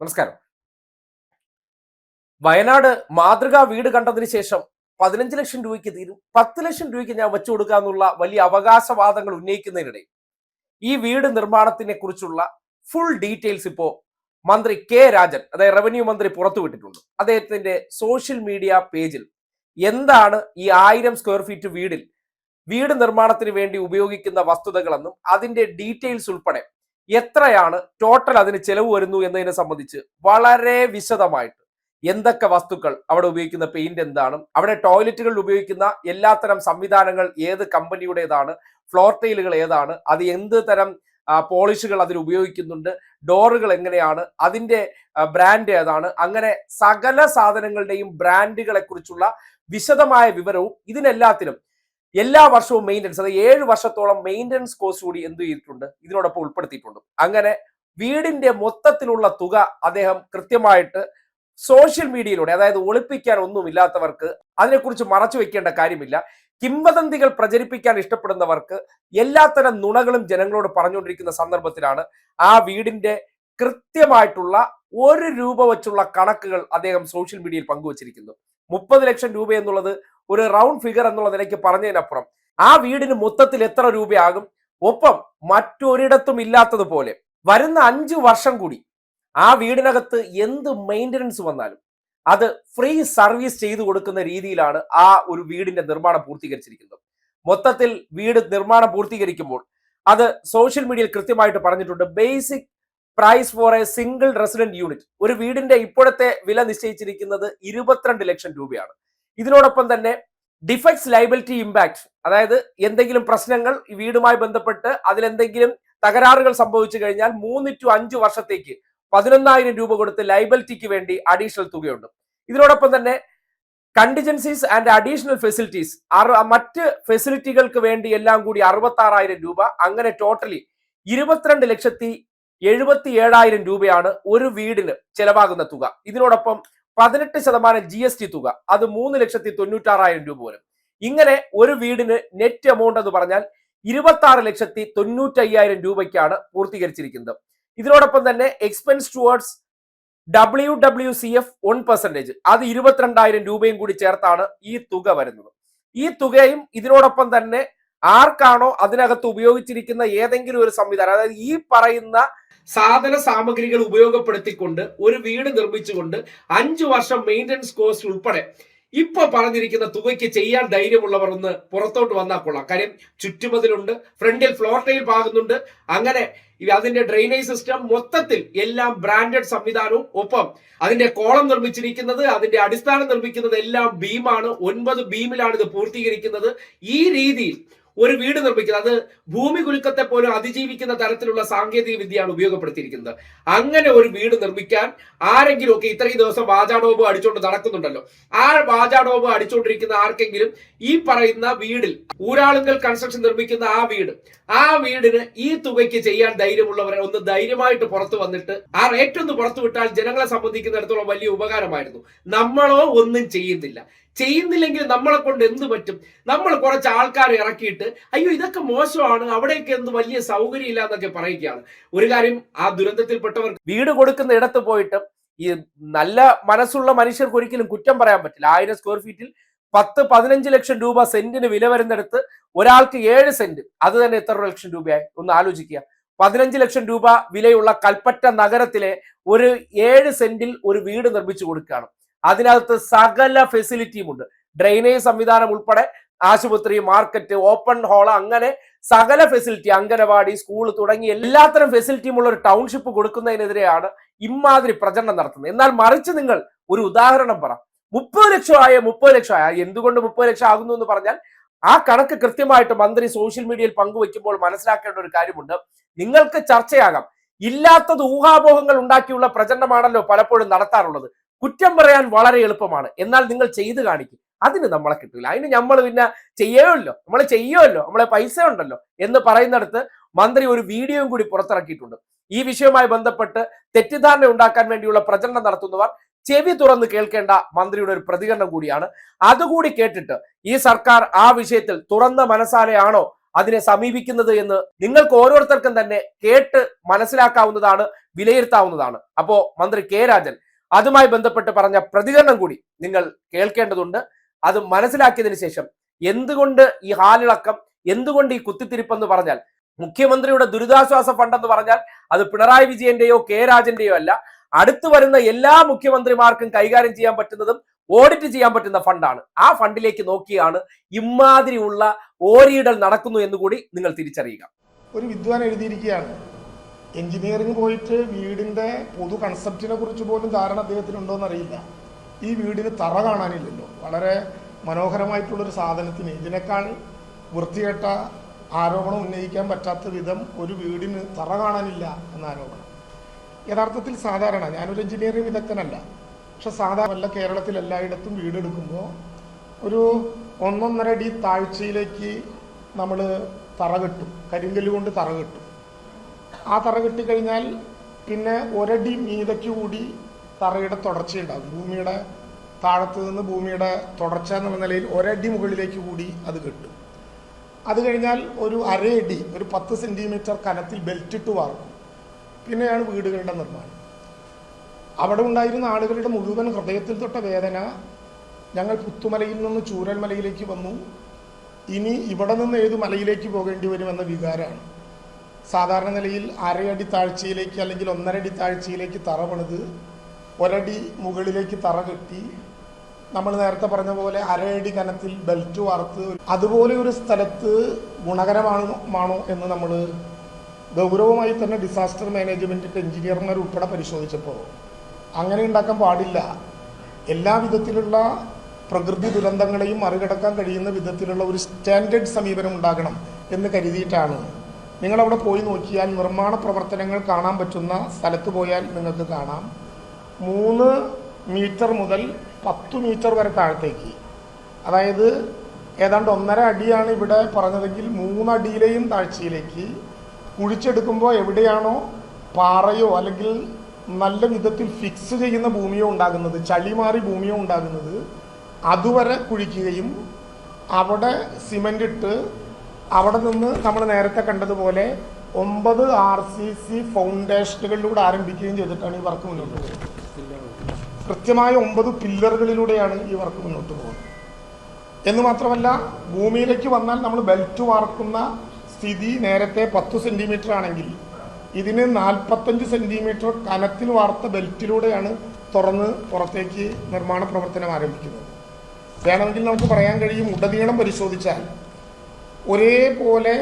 നമസ്കാരം. വയനാട് മാതൃകാ വീട് കണ്ടതിന് ശേഷം 15 ലക്ഷം രൂപയ്ക്ക് തീരും, 10 ലക്ഷം രൂപയ്ക്ക് ഞാൻ വെച്ചു കൊടുക്കാന്നുള്ള വലിയ അവകാശവാദങ്ങൾ ഉന്നയിക്കുന്നതിനിടെ ഈ വീട് നിർമ്മാണത്തിനെ കുറിച്ചുള്ള ഫുൾ ഡീറ്റെയിൽസ് ഇപ്പോ മന്ത്രി കെ രാജൻ, അതായത് റവന്യൂ മന്ത്രി, പുറത്തുവിട്ടിട്ടുണ്ട്. അദ്ദേഹത്തിന്റെ സോഷ്യൽ മീഡിയ പേജിൽ എന്താണ് ഈ 1000 സ്ക്വയർ ഫീറ്റ് വീട് നിർമ്മാണത്തിന് വേണ്ടി ഉപയോഗിക്കുന്ന വസ്തുതകളെന്നും അതിന്റെ ഡീറ്റെയിൽസ് ഉൾപ്പെടെ എത്രയാണ് ടോട്ടൽ അതിന് ചെലവ് വരുന്നു എന്നതിനെ സംബന്ധിച്ച് വളരെ വിശദമായിട്ട് എന്തൊക്കെ വസ്തുക്കൾ, അവിടെ ഉപയോഗിക്കുന്ന പെയിന്റ് എന്താണ്, അവിടെ ടോയ്ലറ്റുകളിൽ ഉപയോഗിക്കുന്ന എല്ലാത്തരം സംവിധാനങ്ങൾ ഏത് കമ്പനിയുടേതാണ്, ഫ്ലോർ ടൈലുകൾ ഏതാണ്, അത് എന്ത് തരം പോളിഷുകൾ അതിൽ ഉപയോഗിക്കുന്നുണ്ട്, ഡോറുകൾ എങ്ങനെയാണ്, അതിന്റെ ബ്രാൻഡ് ഏതാണ്, അങ്ങനെ സകല സാധനങ്ങളുടെയും ബ്രാൻഡുകളെ കുറിച്ചുള്ള വിശദമായ വിവരവും ഇതിനെല്ലാത്തിനും എല്ലാ വർഷവും മെയിൻ്റനൻസ്, അത് 7 വർഷത്തോളം മെയിൻ്റനൻസ് കോസ്റ്റ് കൂടി എന്ത് ചെയ്തിട്ടുണ്ട്, ഇതിനോടൊപ്പം ഉൾപ്പെടുത്തിയിട്ടുണ്ട്. അങ്ങനെ വീടിന്റെ മൊത്തത്തിലുള്ള തുക അദ്ദേഹം കൃത്യമായിട്ട് സോഷ്യൽ മീഡിയയിലൂടെ, അതായത് ഒളിപ്പിക്കാൻ ഒന്നുമില്ലാത്തവർക്ക് അതിനെക്കുറിച്ച് മറച്ചു വെക്കേണ്ട കാര്യമില്ല, കിംവദന്തികൾ പ്രചരിപ്പിക്കാൻ ഇഷ്ടപ്പെടുന്നവർക്ക് എല്ലാത്തരം നുണകളും ജനങ്ങളോട് പറഞ്ഞുകൊണ്ടിരിക്കുന്ന സന്ദർഭത്തിലാണ് ആ വീടിന്റെ കൃത്യമായിട്ടുള്ള 1 രൂപ വെച്ചുള്ള കണക്കുകൾ അദ്ദേഹം സോഷ്യൽ മീഡിയയിൽ പങ്കുവച്ചിരിക്കുന്നു. 30 ലക്ഷം രൂപ എന്നുള്ളത് ഒരു റൗണ്ട് ഫിഗർ എന്നുള്ള നിലയ്ക്ക് പറഞ്ഞതിനപ്പുറം ആ വീടിന് മൊത്തത്തിൽ എത്ര രൂപയാകും, ഒപ്പം മറ്റൊരിടത്തും ഇല്ലാത്തതുപോലെ വരുന്ന 5 വർഷം കൂടി ആ വീടിനകത്ത് എന്ത് മെയിൻ്റനൻസ് വന്നാലും അത് ഫ്രീ സർവീസ് ചെയ്തു കൊടുക്കുന്ന രീതിയിലാണ് ആ ഒരു വീടിന്റെ നിർമ്മാണം പൂർത്തീകരിച്ചിരിക്കുന്നത്. മൊത്തത്തിൽ വീട് നിർമ്മാണം പൂർത്തീകരിക്കുമ്പോൾ അത് സോഷ്യൽ മീഡിയയിൽ കൃത്യമായിട്ട് പറഞ്ഞിട്ടുണ്ട്. Basic price for a single resident unit, ഒരു വീടിന്റെ ഇപ്പോഴത്തെ വില നിശ്ചയിച്ചിരിക്കുന്നത് 22 ലക്ഷം രൂപയാണ്. ഇതിനോടൊപ്പം തന്നെ ഡിഫക്ട്സ് ലയബിലിറ്റി ഇമ്പാക്ട്, അതായത് എന്തെങ്കിലും പ്രശ്നങ്ങൾ ഈ വീടുമായി ബന്ധപ്പെട്ട് അതിലെന്തെങ്കിലും തകരാറുകൾ സംഭവിച്ചു കഴിഞ്ഞാൽ 3 to 5 വർഷത്തേക്ക് 11,000 രൂപ കൊടുത്ത് ലയബിലിറ്റിക്ക് വേണ്ടി അഡീഷണൽ തുകയുണ്ട്. ഇതിനോടൊപ്പം തന്നെ കണ്ടിജൻസീസ് ആൻഡ് അഡീഷണൽ ഫെസിലിറ്റീസ്, മറ്റ് ഫെസിലിറ്റികൾക്ക് വേണ്ടി എല്ലാം കൂടി 66,000 രൂപ. അങ്ങനെ ടോട്ടലി 22,77,000 രൂപയാണ് ഒരു വീടിന് ചെലവാകുന്ന തുക. ഇതിനോടൊപ്പം 18% GST തുക, അത് 3,96,000 രൂപ വരും. ഇങ്ങനെ ഒരു വീടിന് നെറ്റ് എമൗണ്ട് എന്ന് പറഞ്ഞാൽ 26,95,000 രൂപയ്ക്കാണ് പൂർത്തീകരിച്ചിരിക്കുന്നത്. ഇതിനോടൊപ്പം തന്നെ എക്സ്പെൻസ് ടുവേർഡ്സ് WWCF 1%, അത് 22,000 രൂപയും കൂടി ചേർത്താണ് ഈ തുക വരുന്നത്. ഈ തുകയും ഇതിനോടൊപ്പം തന്നെ ആർക്കാണോ അതിനകത്ത് ഉപയോഗിച്ചിരിക്കുന്ന ഏതെങ്കിലും ഒരു സംവിധാനം, അതായത് ഈ പറയുന്ന സാധന സാമഗ്രികൾ ഉപയോഗപ്പെടുത്തിക്കൊണ്ട് ഒരു വീട് നിർമ്മിച്ചുകൊണ്ട് 5 വർഷം മെയിൻ്റനൻസ് കോസ്റ്റ് ഉൾപ്പെടെ ഇപ്പൊ പറഞ്ഞിരിക്കുന്ന തുകയ്ക്ക് ചെയ്യാൻ ധൈര്യമുള്ളവർ ഒന്ന് പുറത്തോട്ട് വന്നാൽ കൊള്ളാം. കാര്യം ചുറ്റുമതിലുണ്ട്, ഫ്രണ്ടിൽ ഫ്ലോർ ടൈൽ പാകുന്നുണ്ട്, അങ്ങനെ അതിന്റെ ഡ്രെയിനേജ് സിസ്റ്റം മൊത്തത്തിൽ എല്ലാം ബ്രാൻഡഡ് സംവിധാനവും, ഒപ്പം അതിന്റെ കോളം നിർമ്മിച്ചിരിക്കുന്നത്, അതിന്റെ അടിസ്ഥാനം നിർമ്മിക്കുന്നത് എല്ലാം ബീമാണ്. 9 ബീമിലാണ് ഇത് പൂർത്തീകരിക്കുന്നത്. ഈ രീതിയിൽ ഒരു വീട് നിർമ്മിക്കുന്നത്, അത് ഭൂമി കുലുക്കത്തെ പോലും അതിജീവിക്കുന്ന തരത്തിലുള്ള സാങ്കേതിക വിദ്യയാണ് ഉപയോഗപ്പെടുത്തിയിരിക്കുന്നത്. അങ്ങനെ ഒരു വീട് നിർമ്മിക്കാൻ ആരെങ്കിലും ഒക്കെ ഇത്രയും ദിവസം വാചാടോബ് അടിച്ചുകൊണ്ട് നടക്കുന്നുണ്ടല്ലോ, ആ വാചാടോബ് അടിച്ചുകൊണ്ടിരിക്കുന്ന ആർക്കെങ്കിലും ഈ പറയുന്ന വീടിൽ ഊരാളുങ്കൽ കൺസ്ട്രക്ഷൻ നിർമ്മിക്കുന്ന ആ വീടിന് ഈ തുകയ്ക്ക് ചെയ്യാൻ ധൈര്യമുള്ളവരെ ഒന്ന് ധൈര്യമായിട്ട് പുറത്തു വന്നിട്ട് ആ റേറ്റ് ഒന്ന് പുറത്തു വിട്ടാൽ ജനങ്ങളെ സംബന്ധിക്കുന്നിടത്തോളം വലിയ ഉപകാരമായിരുന്നു. നമ്മളോ ഒന്നും ചെയ്യുന്നില്ലെങ്കിൽ നമ്മളെ കൊണ്ട് എന്ത് പറ്റും? നമ്മൾ കുറച്ച് ആൾക്കാരെ ഇറക്കിയിട്ട് അയ്യോ ഇതൊക്കെ മോശമാണ്, അവിടെയൊക്കെ എന്ത് വലിയ സൗകര്യം ഇല്ല എന്നൊക്കെ പറയുകയാണ്. ഒരു കാര്യം, ആ ദുരന്തത്തിൽപ്പെട്ടവർക്ക് വീട് കൊടുക്കുന്ന ഇടത്ത് പോയിട്ട് ഈ നല്ല മനസ്സുള്ള മനുഷ്യർക്ക് ഒരിക്കലും കുറ്റം പറയാൻ പറ്റില്ല. 1000 സ്ക്വയർ ഫീറ്റിൽ 10-15 ലക്ഷം രൂപ സെന്റിന് വില വരുന്നിടത്ത് ഒരാൾക്ക് 7 സെന്റ്, അത് തന്നെ എത്ര ലക്ഷം രൂപയായി ഒന്ന് ആലോചിക്കുക. 15 ലക്ഷം രൂപ വിലയുള്ള കൽപ്പറ്റ നഗരത്തിലെ ഒരു 7 സെന്റിൽ ഒരു വീട് നിർമ്മിച്ചു കൊടുക്കുകയാണ്. അതിനകത്ത് സകല ഫെസിലിറ്റിയും ഉണ്ട്, ഡ്രെയിനേജ് സംവിധാനം ഉൾപ്പെടെ, ആശുപത്രി, മാർക്കറ്റ്, ഓപ്പൺ ഹോൾ, അങ്ങനെ സകല ഫെസിലിറ്റി, അംഗനവാടി, സ്കൂൾ തുടങ്ങി എല്ലാത്തരം ഫെസിലിറ്റിയും ഉള്ള ഒരു ടൗൺഷിപ്പ് കൊടുക്കുന്നതിനെതിരെയാണ് ഇമാതിരി പ്രചരണം നടത്തുന്നത്. എന്നാൽ മറിച്ച് നിങ്ങൾ ഒരു ഉദാഹരണം പറ, 30 ലക്ഷം ആയ എന്തുകൊണ്ട് 30 ലക്ഷം ആകുന്നു എന്ന് പറഞ്ഞാൽ ആ കണക്ക് കൃത്യമായിട്ട് മന്ത്രി സോഷ്യൽ മീഡിയയിൽ പങ്കുവെക്കുമ്പോൾ മനസ്സിലാക്കേണ്ട ഒരു കാര്യമുണ്ട്. നിങ്ങൾക്ക് ചർച്ചയാകാം, ഇല്ലാത്തത് ഊഹാപോഹങ്ങൾ ഉണ്ടാക്കിയുള്ള പ്രചരണമാണല്ലോ പലപ്പോഴും നടത്താറുള്ളത്. കുറ്റം പറയാൻ വളരെ എളുപ്പമാണ്, എന്നാൽ നിങ്ങൾ ചെയ്ത് കാണിക്കും, അതിന് നമ്മളെ കിട്ടില്ല. അതിന് നമ്മൾ പിന്നെ ചെയ്യുമല്ലോ, നമ്മളെ പൈസ ഉണ്ടല്ലോ എന്ന് പറയുന്നിടത്ത് മന്ത്രി ഒരു വീഡിയോയും കൂടി പുറത്തിറക്കിയിട്ടുണ്ട്. ഈ വിഷയവുമായി ബന്ധപ്പെട്ട് തെറ്റിദ്ധാരണ ഉണ്ടാക്കാൻ വേണ്ടിയുള്ള പ്രചരണം നടത്തുന്നവർ ചെവി തുറന്ന് കേൾക്കേണ്ട മന്ത്രിയുടെ ഒരു പ്രതികരണം കൂടിയാണ്. അതുകൂടി കേട്ടിട്ട് ഈ സർക്കാർ ആ വിഷയത്തിൽ തുറന്ന മനസ്സാലെയാണോ അതിനെ സമീപിക്കുന്നത് എന്ന് നിങ്ങൾക്ക് ഓരോരുത്തർക്കും തന്നെ കേട്ട് മനസ്സിലാക്കാവുന്നതാണ്, വിലയിരുത്താവുന്നതാണ്. അപ്പോ മന്ത്രി കെ രാജൻ അതുമായി ബന്ധപ്പെട്ട് പറഞ്ഞ പ്രതികരണം കൂടി നിങ്ങൾ കേൾക്കേണ്ടതുണ്ട്. അത് മനസ്സിലാക്കിയതിനു ശേഷം എന്തുകൊണ്ട് ഈ ഹാലിളക്കം, എന്തുകൊണ്ട് ഈ കുത്തിത്തിരിപ്പെന്ന് പറഞ്ഞാൽ, മുഖ്യമന്ത്രിയുടെ ദുരിതാശ്വാസ ഫണ്ട് എന്ന് പറഞ്ഞാൽ അത് പിണറായി വിജയന്റെയോ കെ രാജന്റെയോ അല്ല, അടുത്തു വരുന്ന എല്ലാ മുഖ്യമന്ത്രിമാർക്കും കൈകാര്യം ചെയ്യാൻ പറ്റുന്നതും ഓഡിറ്റ് ചെയ്യാൻ പറ്റുന്ന ഫണ്ടാണ്. ആ ഫണ്ടിലേക്ക് നോക്കിയാണ് ഇമാതിരിയുള്ള ഓരിയിടൽ നടക്കുന്നു എന്നുകൂടി നിങ്ങൾ തിരിച്ചറിയുക. ഒരു വിദ്വാൻ എഴുതിയിരിക്കുകയാണ്, എഞ്ചിനീയറിംഗ് പോയിട്ട് വീടിന്റെ പൊതു കൺസെപ്റ്റിനെ കുറിച്ച് പോലും ധാരണ അദ്ദേഹത്തിനുണ്ടോ എന്നറിയില്ല. ഈ വീടിന് തറ കാണാനില്ലല്ലോ. വളരെ മനോഹരമായിട്ടുള്ളൊരു സാധനത്തിന് ഇതിനേക്കാൾ വൃത്തികെട്ട ആരോപണം ഉന്നയിക്കാൻ പറ്റാത്ത വിധം ഒരു വീടിന് തറ കാണാനില്ല എന്ന ആരോപണം. യഥാർത്ഥത്തിൽ സാധാരണ, ഞാനൊരു എഞ്ചിനീയറിംഗ് വിദഗ്ധനല്ല, പക്ഷെ സാധാരണ കേരളത്തിൽ എല്ലായിടത്തും വീടെടുക്കുമ്പോൾ ഒരു 1.5 അടി താഴ്ചയിലേക്ക് നമ്മൾ തറ കെട്ടും, കരിങ്കല്ല് കൊണ്ട് തറ കെട്ടും. ആ തറ കെട്ടിക്കഴിഞ്ഞാൽ പിന്നെ 1 അടി മീതയ്ക്ക് കൂടി തറയുടെ തുടർച്ചയുണ്ടാകും. ഭൂമിയുടെ താഴത്ത് നിന്ന് ഭൂമിയുടെ തുടർച്ച എന്നുള്ള നിലയിൽ 1 അടി മുകളിലേക്ക് കൂടി അത് കെട്ടും. അത് കഴിഞ്ഞാൽ ഒരു 1/2 അടി, ഒരു 10 സെൻറ്റിമീറ്റർ കനത്തിൽ ബെൽറ്റിട്ട് വാർക്കും. പിന്നെയാണ് വീടുകളുടെ നിർമ്മാണം. അവിടെ ഉണ്ടായിരുന്ന ആളുകളുടെ മുഴുവൻ ഹൃദയത്തിൽ തൊട്ട വേദന, ഞങ്ങൾ പുത്തുമലയിൽ നിന്ന് ചൂരൽമലയിലേക്ക് വന്നു, ഇനി ഇവിടെ നിന്ന് ഏത് മലയിലേക്ക് പോകേണ്ടി വരുമെന്ന വികാരമാണ്. സാധാരണ നിലയിൽ 1/2 അടി താഴ്ചയിലേക്ക് അല്ലെങ്കിൽ 1.5 അടി താഴ്ചയിലേക്ക് തറ പണിത് 1 അടി മുകളിലേക്ക് തറ കെട്ടി, നമ്മൾ നേരത്തെ പറഞ്ഞ പോലെ 1/2 അടി കനത്തിൽ ബെൽറ്റ് വാർത്ത്, അതുപോലെ ഒരു സ്ഥലത്ത് ഗുണകരമാണോ എന്ന് നമ്മൾ ഗൗരവമായി തന്നെ ഡിസാസ്റ്റർ മാനേജ്മെൻറ്റിൻ്റെ എഞ്ചിനീയർമാർ ഉൾപ്പെടെ പരിശോധിച്ചപ്പോൾ അങ്ങനെ ഉണ്ടാക്കാൻ പാടില്ല. എല്ലാ വിധത്തിലുള്ള പ്രകൃതി ദുരന്തങ്ങളെയും മറികടക്കാൻ കഴിയുന്ന വിധത്തിലുള്ള ഒരു സ്റ്റാൻഡേർഡ് സമീപനം ഉണ്ടാകണം എന്ന് കരുതിയിട്ടാണ്. നിങ്ങളവിടെ പോയി നോക്കിയാൽ നിർമ്മാണ പ്രവർത്തനങ്ങൾ കാണാൻ പറ്റുന്ന സ്ഥലത്ത് പോയാൽ നിങ്ങൾക്ക് കാണാം 3 മീറ്റർ മുതൽ 10 മീറ്റർ വരെ താഴത്തേക്ക്, അതായത് ഏതാണ്ട് 1.5 അടിയാണ് ഇവിടെ പറഞ്ഞതെങ്കിൽ 3 അടിയിലെയും താഴ്ചയിലേക്ക് കുഴിച്ചെടുക്കുമ്പോൾ എവിടെയാണോ പാറയോ അല്ലെങ്കിൽ നല്ല വിധത്തിൽ ഫിക്സ് ചെയ്യുന്ന ഭൂമിയോ ഉണ്ടാകുന്നത്, ചളി മാറി ഭൂമിയോ ഉണ്ടാകുന്നത്, അതുവരെ കുഴിക്കുകയും അവിടെ സിമൻ്റ് ഇട്ട് അവിടെ നിന്ന് നമ്മൾ നേരത്തെ കണ്ടതുപോലെ 9 RCC ഫൗണ്ടേഷനുകളിലൂടെ ആരംഭിക്കുകയും ചെയ്തിട്ടാണ് ഈ വർക്ക് മുന്നോട്ട് പോകുന്നത്. കൃത്യമായ 9 പില്ലറുകളിലൂടെയാണ് ഈ വർക്ക് മുന്നോട്ട് പോകുന്നത്. എന്ന് മാത്രമല്ല, ഭൂമിയിലേക്ക് വന്നാൽ നമ്മൾ ബെൽറ്റ് വാർക്കുന്ന സ്ഥിതി നേരത്തെ 10 സെൻറ്റിമീറ്റർ ആണെങ്കിൽ ഇതിന് 45 സെൻറ്റിമീറ്റർ കനത്തിൽ വാർത്ത ബെൽറ്റിലൂടെയാണ് തുറന്ന് പുറത്തേക്ക് നിർമ്മാണ പ്രവർത്തനം ആരംഭിക്കുന്നത്. വേണമെങ്കിൽ നമുക്ക് പറയാൻ കഴിയും, ഉടനീളം പരിശോധിച്ചാൽ ഒരേപോലെ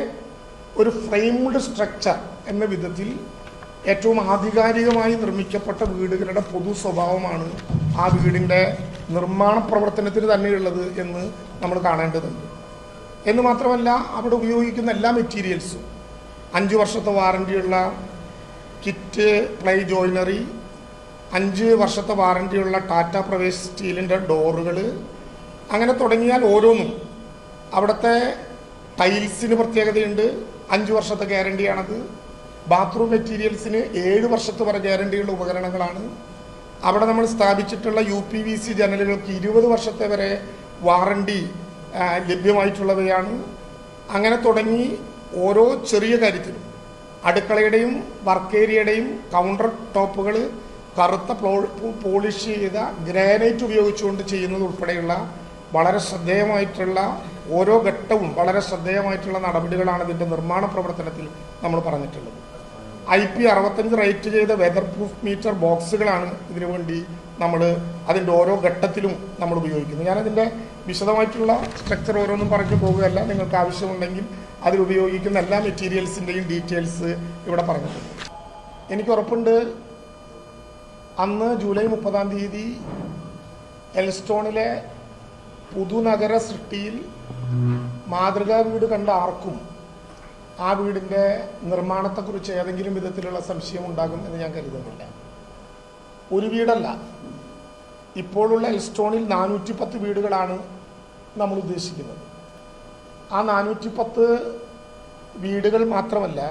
ഒരു ഫ്രെയിംഡ് സ്ട്രക്ചർ എന്ന വിധത്തിൽ ഏറ്റവും ആധികാരികമായി നിർമ്മിക്കപ്പെട്ട വീടുകളുടെ പൊതു സ്വഭാവമാണ് ആ വീടിൻ്റെ നിർമ്മാണ പ്രവർത്തനത്തിന് തന്നെയുള്ളത് എന്ന് നമ്മൾ കാണേണ്ടതുണ്ട്. എന്ന് മാത്രമല്ല, അവിടെ ഉപയോഗിക്കുന്ന എല്ലാ മെറ്റീരിയൽസും 5 വർഷത്തെ വാറണ്ടിയുള്ള കിറ്റ് പ്ലൈ ജോയിനറി, 5 വർഷത്തെ വാറണ്ടിയുള്ള ടാറ്റ പ്രവേശ് സ്റ്റീലിൻ്റെ ഡോറുകൾ, അങ്ങനെ തുടങ്ങിയാൽ ഓരോന്നും. അവിടുത്തെ ടൈൽസിന് പ്രത്യേകതയുണ്ട്, 5 വർഷത്തെ ഗ്യാരണ്ടിയാണത്. ബാത്റൂം മെറ്റീരിയൽസിന് 7 വർഷത്തെ വരെ ഗ്യാരണ്ടിയുള്ള ഉപകരണങ്ങളാണ്. അവിടെ നമ്മൾ സ്ഥാപിച്ചിട്ടുള്ള UPVC ജനലുകൾക്ക് 20 വർഷത്തെ വരെ വാറണ്ടി ലഭ്യമായിട്ടുള്ളവയാണ്. അങ്ങനെ തുടങ്ങി ഓരോ ചെറിയ കാര്യത്തിലും അടുക്കളയുടെയും വർക്ക് ഏരിയയുടെയും കൗണ്ടർ ടോപ്പുകൾ കറുത്ത പോളിഷ് ചെയ്ത ഗ്രാനൈറ്റ് ഉപയോഗിച്ചുകൊണ്ട് ചെയ്യുന്നത് ഉൾപ്പെടെയുള്ള വളരെ ശ്രദ്ധേയമായിട്ടുള്ള ഓരോ ഘട്ടവും വളരെ ശ്രദ്ധേയമായിട്ടുള്ള നടപടികളാണ് ഇതിൻ്റെ നിർമ്മാണ പ്രവർത്തനത്തിൽ നമ്മൾ പറഞ്ഞിട്ടുള്ളത്. IP65 റേറ്റ് ചെയ്ത വെതർ പ്രൂഫ് മീറ്റർ ബോക്സുകളാണ് ഇതിനു വേണ്ടി നമ്മൾ അതിൻ്റെ ഓരോ ഘട്ടത്തിലും നമ്മൾ ഉപയോഗിക്കുന്നത്. ഞാനതിൻ്റെ വിശദമായിട്ടുള്ള സ്ട്രക്ചർ ഓരോന്നും പറഞ്ഞു പോകുകയല്ല, നിങ്ങൾക്ക് ആവശ്യമുണ്ടെങ്കിൽ അതിലുപയോഗിക്കുന്ന എല്ലാ മെറ്റീരിയൽസിൻ്റെയും ഡീറ്റെയിൽസ് ഇവിടെ പറഞ്ഞിട്ടുണ്ട്. എനിക്ക് ഉറപ്പുണ്ട്, അന്ന് ജൂലൈ 30-ാം തീയതി എൽസ്റ്റോണിലെ പുതുനഗര സൃഷ്ടിയിൽ മാതൃകാ വീട് കണ്ട ആർക്കും ആ വീടിൻ്റെ നിർമ്മാണത്തെക്കുറിച്ച് ഏതെങ്കിലും വിധത്തിലുള്ള സംശയം ഉണ്ടാകും എന്ന് ഞാൻ കരുതുന്നില്ല. ഒരു വീടല്ല, ഇപ്പോഴുള്ള എൽസ്റ്റോണിൽ 410 വീടുകളാണ് നമ്മൾ ഉദ്ദേശിക്കുന്നത്. ആ 410 വീടുകൾ മാത്രമല്ല,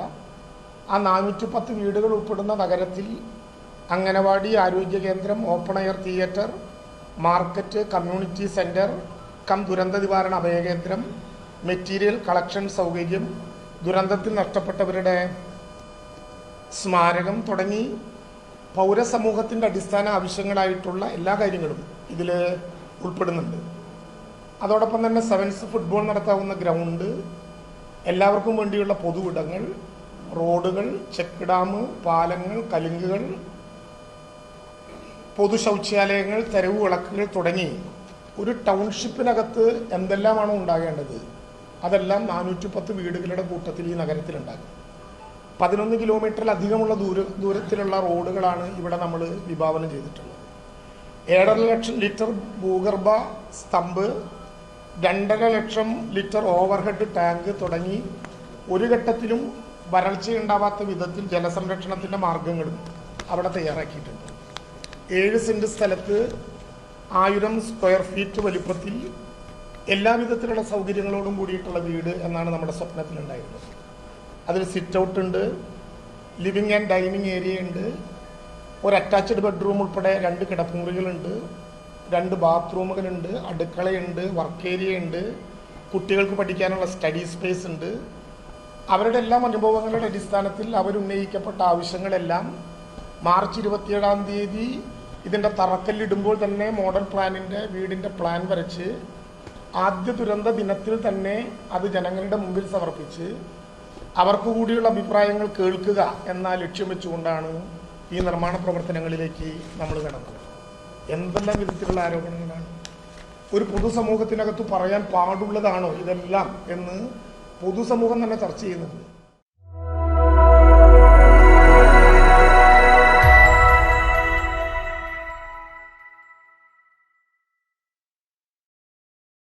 ആ 410 വീടുകൾ ഉൾപ്പെടുന്ന നഗരത്തിൽ അംഗനവാടി, ആരോഗ്യ കേന്ദ്രം, open air theatre, market, community centre, ദുരന്ത നിവാരണ അഭയകേന്ദ്രം, മെറ്റീരിയൽ കളക്ഷൻ സൗകര്യം, ദുരന്തത്തിൽ നഷ്ടപ്പെട്ടവരുടെ സ്മാരകം തുടങ്ങി പൗരസമൂഹത്തിൻ്റെ അടിസ്ഥാന ആവശ്യങ്ങളായിട്ടുള്ള എല്ലാ കാര്യങ്ങളും ഇതിൽ ഉൾപ്പെടുന്നുണ്ട്. അതോടൊപ്പം തന്നെ സെവൻസ് ഫുട്ബോൾ നടത്താവുന്ന ഗ്രൗണ്ട്, എല്ലാവർക്കും വേണ്ടിയുള്ള പൊതുവിടങ്ങൾ, റോഡുകൾ, ചെക്ക് ഡാം, പാലങ്ങൾ, കലുങ്കുകൾ, പൊതു ശൗചാലയങ്ങൾ, തെരുവ് വിളക്കുകൾ തുടങ്ങി ഒരു ടൗൺഷിപ്പിനകത്ത് എന്തെല്ലാമാണോ ഉണ്ടാകേണ്ടത് അതെല്ലാം 410 വീടുകളുടെ കൂട്ടത്തിൽ ഈ നഗരത്തിലുണ്ടാകും. 11 കിലോമീറ്ററിലധികമുള്ള ദൂരത്തിലുള്ള റോഡുകളാണ് ഇവിടെ നമ്മൾ വിഭാവനം ചെയ്തിട്ടുള്ളത്. 7.5 ലക്ഷം ലിറ്റർ ഭൂഗർഭ സ്തംഭ്, 2.5 ലക്ഷം ലിറ്റർ ഓവർഹെഡ് ടാങ്ക് തുടങ്ങി ഒരു ഘട്ടത്തിലും വരൾച്ചയുണ്ടാവാത്ത വിധത്തിൽ ജലസംരക്ഷണത്തിൻ്റെ മാർഗങ്ങളും അവിടെ തയ്യാറാക്കിയിട്ടുണ്ട്. 7 സെൻറ്റ് സ്ഥലത്ത് 1000 സ്ക്വയർ ഫീറ്റ് വലിപ്പത്തിൽ എല്ലാവിധത്തിലുള്ള സൗകര്യങ്ങളോടും കൂടിയിട്ടുള്ള വീട് എന്നാണ് നമ്മുടെ സ്വപ്നത്തിലുണ്ടായിരുന്നത്. അതിൽ സിറ്റ് ഔട്ട് ഉണ്ട്, ലിവിങ് ആൻഡ് ഡൈനിങ് ഏരിയ ഉണ്ട്, ഒരു അറ്റാച്ച്ഡ് ബെഡ്റൂം ഉൾപ്പെടെ 2 കിടപ്പുമുറികളുണ്ട്, 2 ബാത്റൂമുകളുണ്ട്, അടുക്കളയുണ്ട്, വർക്ക് ഏരിയ ഉണ്ട്, കുട്ടികൾക്ക് പഠിക്കാനുള്ള സ്റ്റഡി സ്പേസ് ഉണ്ട്. അവരുടെ എല്ലാം അനുഭവങ്ങളുടെ അടിസ്ഥാനത്തിൽ അവരുന്നയിക്കപ്പെട്ട ആവശ്യങ്ങളെല്ലാം മാർച്ച് 27-ാം തീയതി ഇതിൻ്റെ തറക്കല്ലിടുമ്പോൾ തന്നെ മോഡൽ പ്ലാനിൻ്റെ വീടിൻ്റെ പ്ലാൻ വരച്ച് ആദ്യ ദുരന്ത ദിനത്തിൽ തന്നെ അത് ജനങ്ങളുടെ മുമ്പിൽ സമർപ്പിച്ച് അവർക്ക് കൂടിയുള്ള അഭിപ്രായങ്ങൾ കേൾക്കുക എന്ന ലക്ഷ്യം വെച്ചുകൊണ്ടാണ് ഈ നിർമ്മാണ പ്രവർത്തനങ്ങളിലേക്ക് നമ്മൾ കടന്നത്. എന്തെല്ലാം വിധത്തിലുള്ള ആരോപണങ്ങളാണ്! ഒരു പൊതുസമൂഹത്തിനകത്ത് പറയാൻ പാടുള്ളതാണോ ഇതെല്ലാം എന്ന് പൊതുസമൂഹം തന്നെ ചർച്ച ചെയ്യുന്നുണ്ട്.